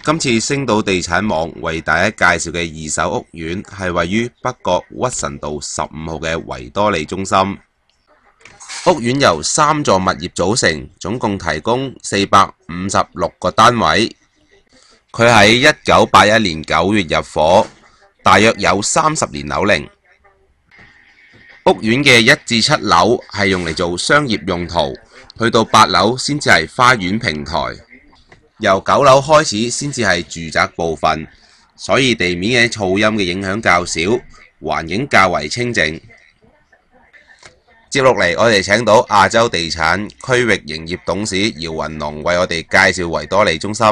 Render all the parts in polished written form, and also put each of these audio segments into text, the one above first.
今次星島地產網為大家介紹嘅二手屋苑係位於北角屈臣道15號嘅維多利中心。屋苑由3座物業組成，總共提供456個單位。佢喺1981年9月入伙，大約有30年樓齡。屋苑嘅1至7樓係用嚟做商業用途，去到8樓先至係花園平台。由9樓開始先至係住宅部分，所以地面嘅噪音嘅影響較少，環境較為清靜。接落嚟，我哋請到亞洲地產區域營業董事姚雲龍為我哋介紹維多利中心。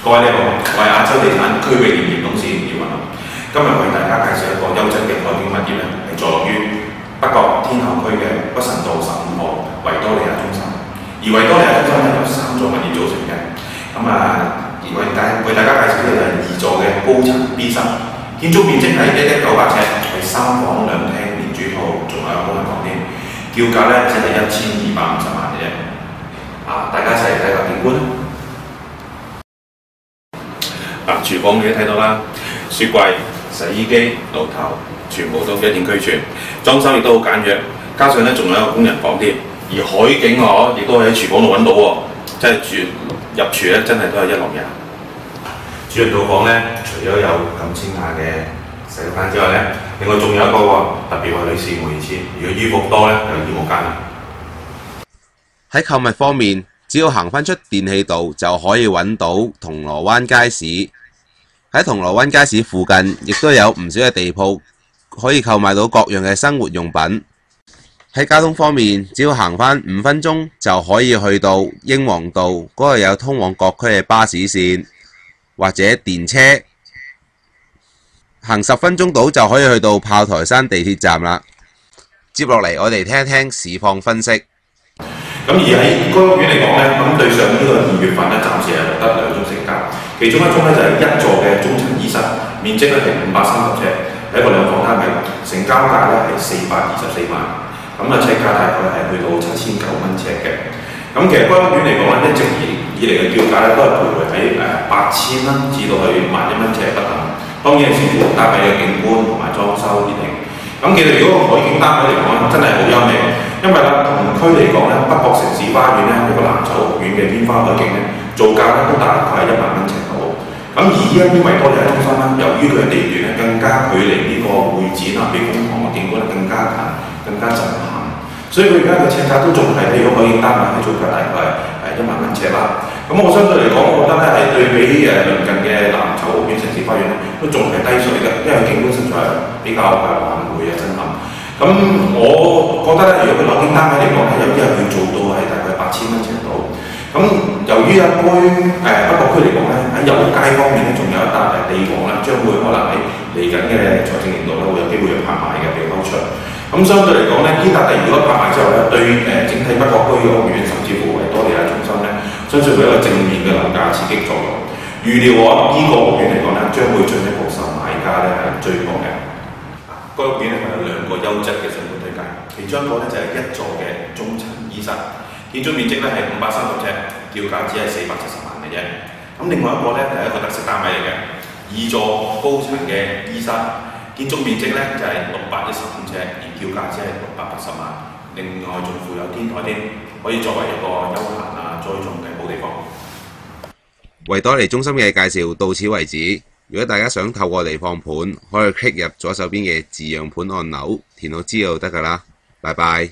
各位你好，我係亞洲地產區域營業董事姚雲龍，今日為大家介紹一個優質嘅海景物業咧，係坐落於北角天后區嘅屈臣道15號維多利亞中心。而維多利亞中心咧由3座物業組成嘅。為大家介紹呢個係2座嘅高層 B 室，建築面積係1198尺，係3房2廳連主套，仲有功能房添，叫價咧只係1250萬嘅啫。大家一齊嚟睇下景觀啦。廚房你都睇到啦，雪櫃、洗衣機、爐頭，全部都一應俱全，裝修亦都好簡約，加上咧仲有一個工人房添，而海景亦都喺廚房度揾到喎，真係入廚咧真係都係一流嘢。主人套房咧，除咗有咁清雅嘅洗手間之外咧，另外仲有一個特別為女士們而設，如果衣服多咧，有衣帽間啦。喺購物方面，只要行返出電氣道就可以揾到銅鑼灣街市。喺銅鑼灣街市附近，亦都有唔少嘅地鋪可以購買到各樣嘅生活用品。喺交通方面，只要行返5分鐘就可以去到英皇道嗰度有通往各區嘅巴士線或者電車，行10分鐘到就可以去到炮台山地鐵站啦。接落嚟，我哋聽一聽市況分析。咁而喺該屋苑嚟講咧，咁對上呢個2月份咧，暫時係錄得2宗成交，其中一宗咧就係1座嘅中層2室，面積咧係530尺，係一個2房單位，成交價咧係424萬。咁尺價大概係去到7900蚊尺嘅。咁其實該屋苑嚟講咧，一直以嚟嘅叫價咧都係徘徊喺8000蚊至到去11000蚊尺不等。當然係視乎單位嘅景觀同埋裝修而定。咁其實如果海景單位嚟講咧，真係好優美，因為同區嚟講咧，北角城市花園咧有個藍籌屋苑嘅天花海景咧，造價咧都大概係1萬蚊尺度。咁而依一邊維多利亞中心咧，由於佢嘅地段咧更加距離呢個會展避風塘嘅景觀咧更加近、更加震撼，所以佢而家嘅尺價都仲係，譬如海景單位嘅造價大概係1萬蚊尺啦。咁我相對嚟講，我覺得咧係對比鄰近嘅藍籌屋苑城市花園咧，都仲係低水嘅，因為景觀實在係比較環迴震撼。咁我覺得咧，如果佢樓景單位嚟講咧，有啲係要做到係大概8000蚊尺度。咁由於北角區嚟講咧，喺油街方面咧，仲有一笪地王咧，將會可能喺嚟緊嘅財政年度咧，會有機會去拍賣嘅被拋出。咁相對嚟講咧，呢笪地如果拍賣之後咧，對整體北角區嘅屋苑，甚至乎維多利亞中心咧，相信會有一個正面嘅樓價刺激作用。預料呢個屋苑嚟講咧，將會進一步受買家咧係追捧嘅。該屋苑咧係有2個優質嘅新盤推介，其中一個咧就係1座嘅中層2室，建築面積咧係530尺，叫價只係470萬嘅啫。咁另外一個咧就係一個特色單位嚟嘅2座高層嘅2室，建築面積咧就係615尺，而叫價只係680萬。另外仲附有天台添，可以作為一個休閒栽種嘅好地方。維多利中心嘅介紹到此為止。如果大家想透過地放盤，可以 click 入左手邊嘅自樣盤按鈕，填好資料就得㗎啦。拜拜。